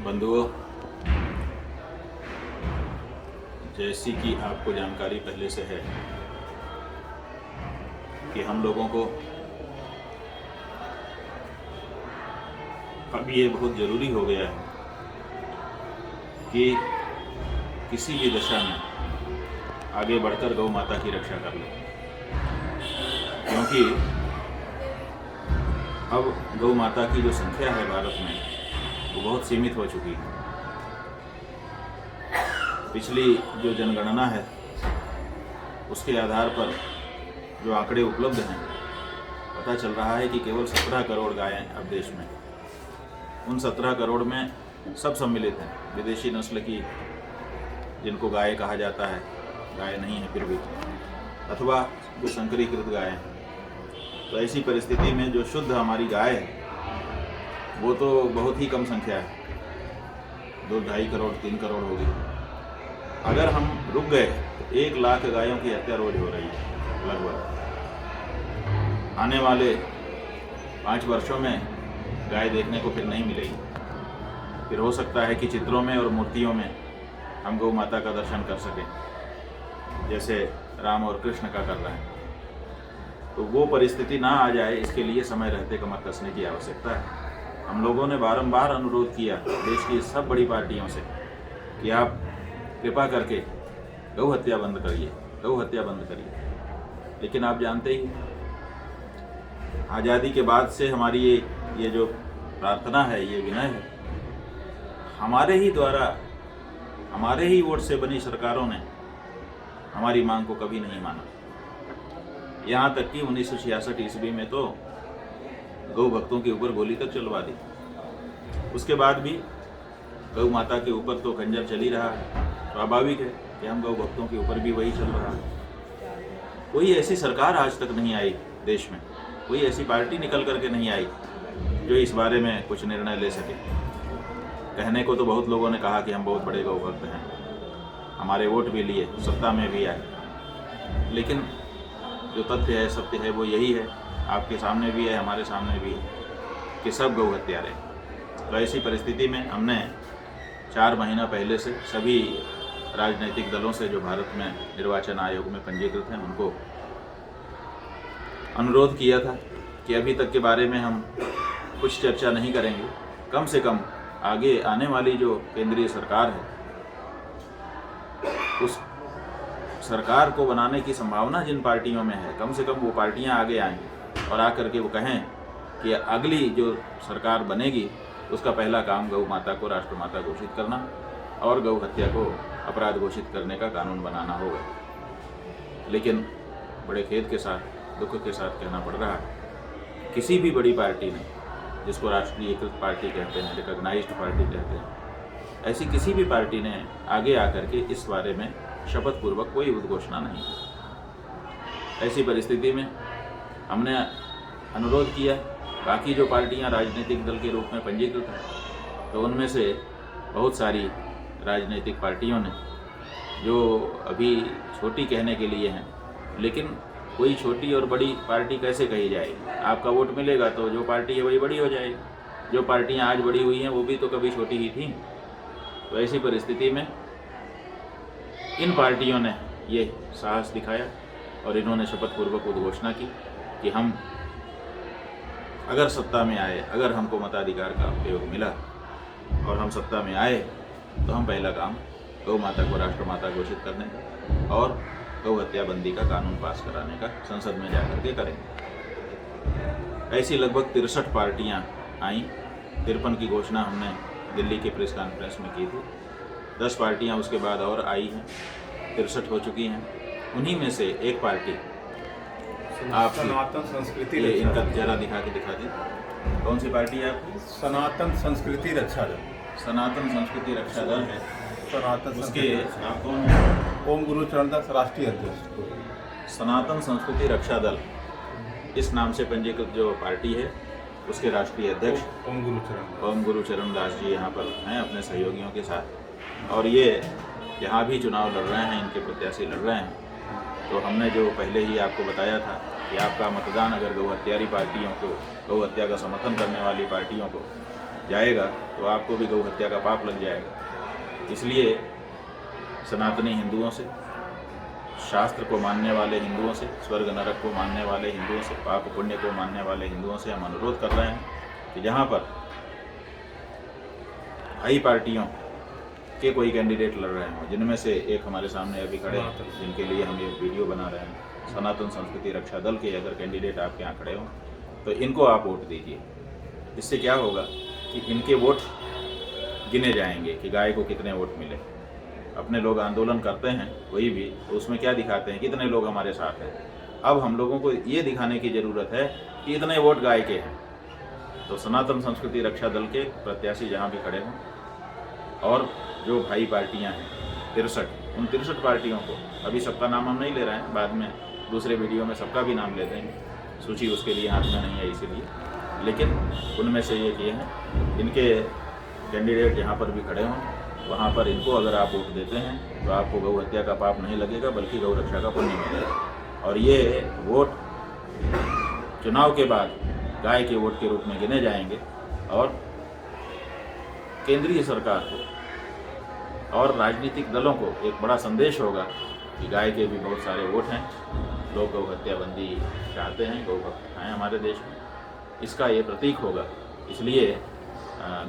बंधुओं, जैसी कि आपको जानकारी पहले से है कि हम लोगों को अब ये बहुत ज़रूरी हो गया है कि किसी भी दशा में आगे बढ़कर गौ माता की रक्षा कर लें, क्योंकि अब गौ माता की जो संख्या है भारत में वो बहुत सीमित हो चुकी है। पिछली जो जनगणना है उसके आधार पर जो आंकड़े उपलब्ध हैं, पता चल रहा है कि केवल 17 करोड़ गायें अब देश में। उन 17 करोड़ में सब सम्मिलित हैं, विदेशी नस्ल की जिनको गाय कहा जाता है, गाय नहीं है फिर भी, अथवा जो संकरीकृत गायें हैं। तो ऐसी परिस्थिति में जो शुद्ध हमारी गाय है वो तो बहुत ही कम संख्या है, 2-2.5 करोड़ 3 करोड़ होगी। अगर हम रुक गए तो 1 लाख गायों की हत्या रोज हो रही है लगभग। आने वाले 5 वर्षों में गाय देखने को फिर नहीं मिलेगी। फिर हो सकता है कि चित्रों में और मूर्तियों में हम गौ माता का दर्शन कर सकें, जैसे राम और कृष्ण का कर रहे हैं। तो वो परिस्थिति ना आ जाए, इसके लिए समय रहते कमर कसने की आवश्यकता है। हम लोगों ने बारंबार अनुरोध किया देश की सब बड़ी पार्टियों से कि आप कृपा करके गौ हत्या बंद करिए, गौ हत्या बंद करिए। लेकिन आप जानते ही, आज़ादी के बाद से हमारी ये जो प्रार्थना है, ये विनय है, हमारे ही द्वारा, हमारे ही वोट से बनी सरकारों ने हमारी मांग को कभी नहीं माना। यहाँ तक कि 1966 ईस्वी में तो गौ भक्तों के ऊपर गोली तक चलवा दी। उसके बाद भी गौ माता के ऊपर तो खंजर चल ही रहा है। स्वाभाविक है कि हम गौ भक्तों के ऊपर भी वही चल रहा है। कोई ऐसी सरकार आज तक नहीं आई देश में, कोई ऐसी पार्टी निकल करके नहीं आई जो इस बारे में कुछ निर्णय ले सके। कहने को तो बहुत लोगों ने कहा कि हम बहुत बड़े गौ भक्त हैं, हमारे वोट भी लिए, सत्ता में भी आए, लेकिन जो तथ्य है, सत्य है, वो यही है, आपके सामने भी है, हमारे सामने भी है, कि सब गौ हत्यारे। तो ऐसी परिस्थिति में हमने 4 महीना पहले से सभी राजनीतिक दलों से जो भारत में निर्वाचन आयोग में पंजीकृत हैं उनको अनुरोध किया था कि अभी तक के बारे में हम कुछ चर्चा नहीं करेंगे। कम से कम आगे आने वाली जो केंद्रीय सरकार है, उस सरकार को बनाने की संभावना जिन पार्टियों में है, कम से कम वो पार्टियां आगे आएँ और आकर के वो कहें कि अगली जो सरकार बनेगी उसका पहला काम गौ माता को राष्ट्रमाता घोषित करना और गौ हत्या को अपराध घोषित करने का कानून बनाना होगा। लेकिन बड़े खेद के साथ, दुख के साथ कहना पड़ रहा है, किसी भी बड़ी पार्टी ने, जिसको राष्ट्रीयकृत पार्टी कहते हैं, रिकॉग्नाइज्ड पार्टी कहते हैं, ऐसी किसी भी पार्टी ने आगे आकर के इस बारे में शपथ पूर्वक कोई उद्घोषणा नहीं की। ऐसी परिस्थिति में हमने अनुरोध किया, बाकी जो पार्टियां राजनीतिक दल के रूप में पंजीकृत हैं, तो उनमें से बहुत सारी राजनीतिक पार्टियों ने, जो अभी छोटी कहने के लिए हैं, लेकिन कोई छोटी और बड़ी पार्टी कैसे कही जाएगी? आपका वोट मिलेगा तो जो पार्टी है वही बड़ी हो जाएगी। जो पार्टियां आज बड़ी हुई हैं वो भी तो कभी छोटी ही थीं। तो ऐसी परिस्थिति में इन पार्टियों ने ये साहस दिखाया और इन्होंने शपथ पूर्वक उद्घोषणा की कि हम अगर सत्ता में आए, अगर हमको मताधिकार का उपयोग मिला और हम सत्ता में आए, तो हम पहला काम गौ माता को राष्ट्रमाता घोषित करने का और गौ हत्या बंदी का कानून पास कराने का संसद में जाकर के करेंगे। ऐसी लगभग 63 पार्टियां आईं। 53 की घोषणा हमने दिल्ली के प्रेस कॉन्फ्रेंस में की थी। 10 पार्टियां उसके बाद और आई हैं, 63 हो चुकी हैं। उन्हीं में से एक पार्टी, आप सनातन संस्कृति ये इनका चेहरा दिखा दी। कौन सी पार्टी है आपकी? सनातन संस्कृति रक्षा दल। सनातन संस्कृति रक्षा दल है। सनातन उसके आप कौन? ओम गुरु चरणदास राष्ट्रीय अध्यक्ष। सनातन संस्कृति रक्षा दल इस नाम से पंजीकृत जो पार्टी है, उसके राष्ट्रीय अध्यक्ष ओम गुरु चरणदास जी यहाँ पर हैं अपने सहयोगियों के साथ, और ये यहाँ भी चुनाव लड़ रहे हैं, इनके प्रत्याशी लड़ रहे हैं। तो हमने जो पहले ही आपको बताया था कि आपका मतदान अगर गौ हत्यारी पार्टियों को, गौ हत्या का समर्थन करने वाली पार्टियों को जाएगा तो आपको भी गौ हत्या का पाप लग जाएगा। इसलिए सनातनी हिंदुओं से, शास्त्र को मानने वाले हिंदुओं से, स्वर्ग नरक को मानने वाले हिंदुओं से, पाप पुण्य को मानने वाले हिंदुओं से हम अनुरोध कर रहे हैं कि जहाँ पर भाई पार्टियों के कोई कैंडिडेट लड़ रहे हों, जिनमें से एक हमारे सामने अभी खड़े हैं, जिनके लिए हम ये वीडियो बना रहे हैं, सनातन संस्कृति रक्षा दल के अगर कैंडिडेट आपके यहाँ खड़े हों तो इनको आप वोट दीजिए। इससे क्या होगा कि इनके वोट गिने जाएंगे कि गाय को कितने वोट मिले। अपने लोग आंदोलन करते हैं कोई भी, तो उसमें क्या दिखाते हैं, कितने लोग हमारे साथ हैं। अब हम लोगों को ये दिखाने की ज़रूरत है कि इतने वोट गाय के हैं। तो सनातन संस्कृति रक्षा दल के प्रत्याशी जहाँ भी खड़े हों और जो भाई पार्टियां हैं 63, उन 63 पार्टियों को, अभी सबका नाम हम नहीं ले रहे हैं, बाद में दूसरे वीडियो में सबका भी नाम ले देंगे, सूची उसके लिए हाथ में नहीं है इसीलिए, लेकिन उनमें से ये किए हैं, इनके कैंडिडेट जहाँ पर भी खड़े हों वहाँ पर इनको अगर आप वोट देते हैं तो आपको गौ हत्या का पाप नहीं लगेगा बल्कि गौ रक्षा का पुण्य मिलेगा। और ये वोट चुनाव के बाद गाय के वोट के रूप में गिने जाएंगे और केंद्रीय सरकार को और राजनीतिक दलों को एक बड़ा संदेश होगा कि गाय के भी बहुत सारे वोट हैं, लोग गौ हत्या बंदी चाहते हैं, गौ भक्त हैं हमारे देश में, इसका ये प्रतीक होगा। इसलिए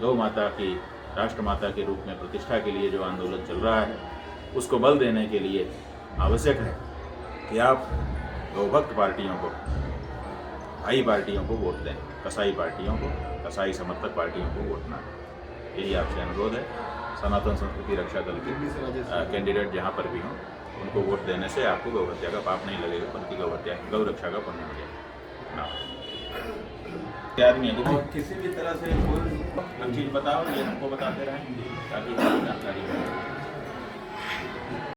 गौ माता की राष्ट्र माता के रूप में प्रतिष्ठा के लिए जो आंदोलन चल रहा है उसको बल देने के लिए आवश्यक है कि आप गौभक्त पार्टियों को, भाई पार्टियों को वोट दें, कसाई पार्टियों को, कसाई समर्थक पार्टियों को वोट ना दें। यही आपसे अनुरोध है। सनातन संस्कृति रक्षा दल के कैंडिडेट जहाँ पर भी हों उनको वोट देने से आपको गौ हत्या का पाप नहीं लगेगा बल्कि गौ रक्षा का पुण्य मिलेगा ना। आदमी है और किसी भी तरह से कोई हर चीज़ बताओ, ये हमको बताते रहें ताकि हमारी जानकारी हो।